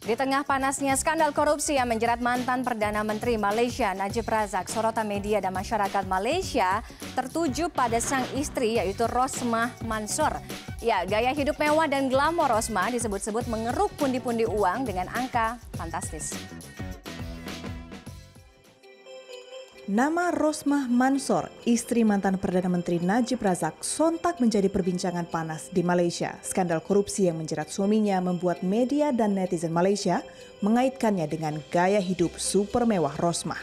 Di tengah panasnya skandal korupsi yang menjerat mantan Perdana Menteri Malaysia Najib Razak, sorotan media dan masyarakat Malaysia tertuju pada sang istri yaitu Rosmah Mansor. Ya, gaya hidup mewah dan glamor Rosmah disebut-sebut mengeruk pundi-pundi uang dengan angka fantastis. Nama Rosmah Mansor, istri mantan Perdana Menteri Najib Razak, sontak menjadi perbincangan panas di Malaysia. Skandal korupsi yang menjerat suaminya membuat media dan netizen Malaysia mengaitkannya dengan gaya hidup super mewah Rosmah.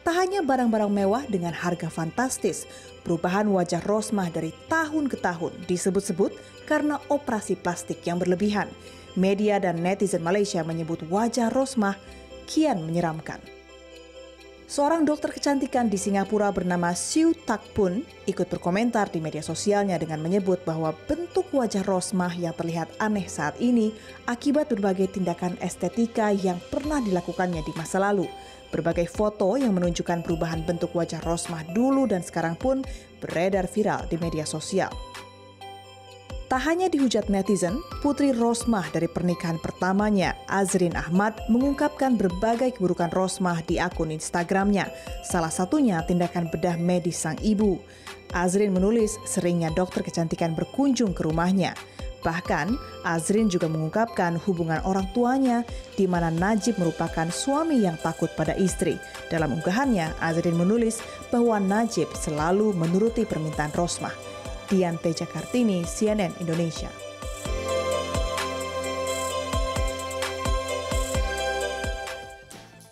Tak hanya barang-barang mewah dengan harga fantastis, perubahan wajah Rosmah dari tahun ke tahun disebut-sebut karena operasi plastik yang berlebihan. Media dan netizen Malaysia menyebut wajah Rosmah kian menyeramkan. Seorang dokter kecantikan di Singapura bernama Siu Tak Pun ikut berkomentar di media sosialnya dengan menyebut bahwa bentuk wajah Rosmah yang terlihat aneh saat ini akibat berbagai tindakan estetika yang pernah dilakukannya di masa lalu. Berbagai foto yang menunjukkan perubahan bentuk wajah Rosmah dulu dan sekarang pun beredar viral di media sosial. Tak hanya dihujat netizen, putri Rosmah dari pernikahan pertamanya, Azrin Ahmad, mengungkapkan berbagai keburukan Rosmah di akun Instagramnya. Salah satunya tindakan bedah medis sang ibu. Azrin menulis seringnya dokter kecantikan berkunjung ke rumahnya. Bahkan, Azrin juga mengungkapkan hubungan orang tuanya di mana Najib merupakan suami yang takut pada istri. Dalam unggahannya, Azrin menulis bahwa Najib selalu menuruti permintaan Rosmah. Dian Teja Kartini, CNN Indonesia.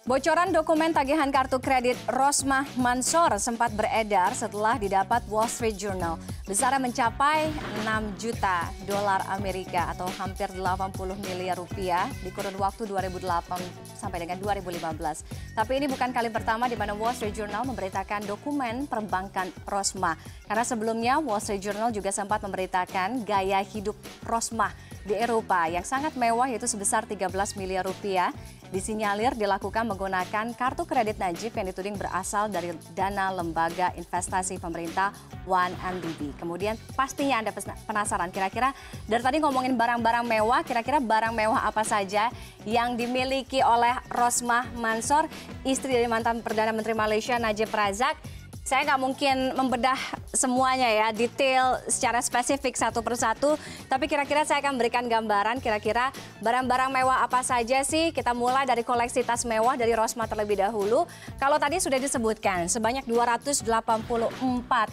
Bocoran dokumen tagihan kartu kredit Rosmah Mansor sempat beredar setelah didapat Wall Street Journal. Besarnya mencapai 6 juta dolar Amerika atau hampir 80 miliar rupiah di kurun waktu 2008 sampai dengan 2015. Tapi ini bukan kali pertama di mana Wall Street Journal memberitakan dokumen perbankan Rosmah. Karena sebelumnya Wall Street Journal juga sempat memberitakan gaya hidup Rosmah di Eropa yang sangat mewah yaitu sebesar 13 miliar rupiah. Disinyalir dilakukan menggunakan kartu kredit Najib yang dituding berasal dari dana lembaga investasi pemerintah 1MDB. Kemudian pastinya Anda penasaran kira-kira dari tadi ngomongin barang-barang mewah, kira-kira barang mewah apa saja yang dimiliki oleh Rosmah Mansor, istri dari mantan Perdana Menteri Malaysia Najib Razak. Saya nggak mungkin membedah semuanya ya, detail secara spesifik satu persatu. Tapi kira-kira saya akan berikan gambaran kira-kira barang-barang mewah apa saja sih. Kita mulai dari koleksi tas mewah dari Rosmah terlebih dahulu. Kalau tadi sudah disebutkan, sebanyak 284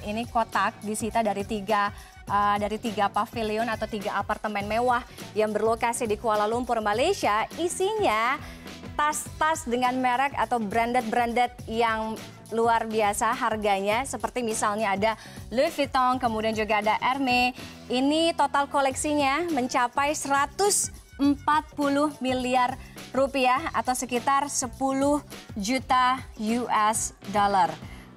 ini kotak disita dari tiga pavilion atau 3 apartemen mewah yang berlokasi di Kuala Lumpur, Malaysia. Isinya tas-tas dengan merek atau branded yang luar biasa harganya, seperti misalnya ada Louis Vuitton, kemudian juga ada Hermes. Ini total koleksinya mencapai 140 miliar rupiah atau sekitar 10 juta US dollar.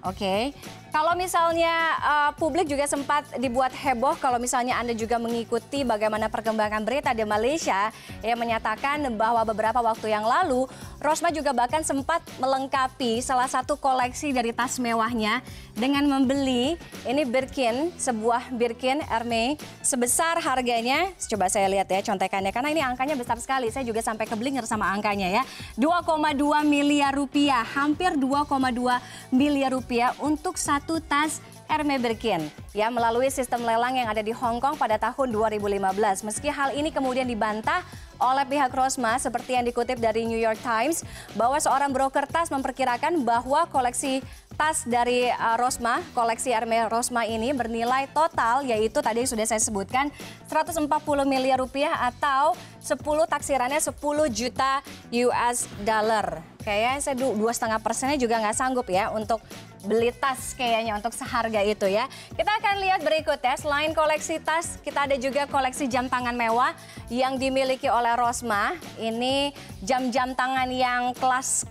Oke, kalau misalnya publik juga sempat dibuat heboh kalau misalnya Anda juga mengikuti bagaimana perkembangan berita di Malaysia yang menyatakan bahwa beberapa waktu yang lalu Rosmah juga bahkan sempat melengkapi salah satu koleksi dari tas mewahnya dengan membeli ini Birkin, sebuah Birkin Hermes sebesar harganya, coba saya lihat ya contekannya karena ini angkanya besar sekali, saya juga sampai keblinger sama angkanya ya, 2,2 miliar rupiah, hampir 2,2 miliar rupiah untuk satu tas Hermes Birkin ya melalui sistem lelang yang ada di Hong Kong pada tahun 2015. Meski hal ini kemudian dibantah oleh pihak Rosmah seperti yang dikutip dari New York Times bahwa seorang broker tas memperkirakan bahwa koleksi tas dari Rosmah, koleksi Hermes Rosmah ini bernilai total yaitu tadi sudah saya sebutkan 140 miliar rupiah atau 10 taksirannya 10 juta US dollar. Kayaknya saya 2,5%-nya juga nggak sanggup ya untuk beli tas kayaknya untuk seharga itu ya. Kita akan lihat berikut ya, selain koleksi tas, kita ada juga koleksi jam tangan mewah yang dimiliki oleh Rosmah. Ini jam-jam tangan yang kelas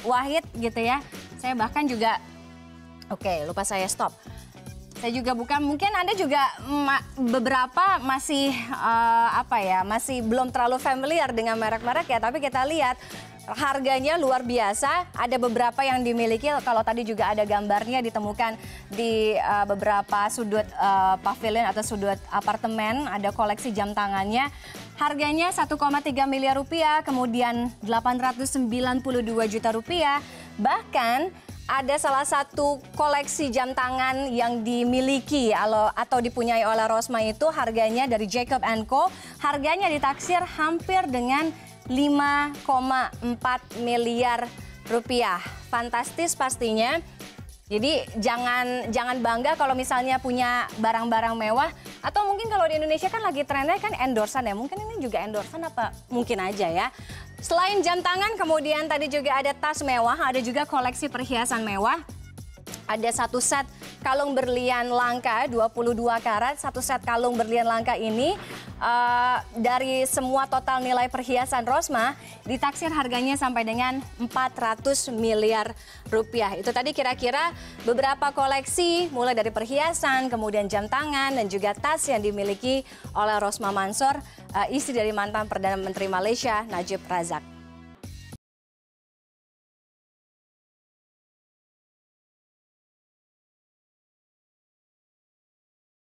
wahid gitu ya. Saya bahkan juga, oke, lupa saya stop. Saya juga bukan, mungkin Anda juga beberapa masih masih belum terlalu familiar dengan merek-merek ya, tapi kita lihat harganya luar biasa. Ada beberapa yang dimiliki, kalau tadi juga ada gambarnya ditemukan di beberapa sudut pavilion atau sudut apartemen, ada koleksi jam tangannya. harganya 1,3 miliar rupiah, kemudian 892 juta rupiah. Bahkan ada salah satu koleksi jam tangan yang dimiliki atau dipunyai oleh Rosmah itu harganya dari Jacob & Co. Harganya ditaksir hampir dengan 5,4 miliar rupiah. Fantastis pastinya. Jadi jangan bangga kalau misalnya punya barang-barang mewah, atau mungkin kalau di Indonesia kan lagi trennya kan endorsan ya. Mungkin ini juga endorsan apa mungkin aja ya. Selain jam tangan, kemudian tadi juga ada tas mewah, ada juga koleksi perhiasan mewah. Ada satu set kalung berlian langka 22 karat. Satu set kalung berlian langka ini dari semua total nilai perhiasan Rosmah ditaksir harganya sampai dengan 400 miliar rupiah. Itu tadi kira-kira beberapa koleksi mulai dari perhiasan, kemudian jam tangan dan juga tas yang dimiliki oleh Rosmah Mansor, istri dari mantan Perdana Menteri Malaysia Najib Razak.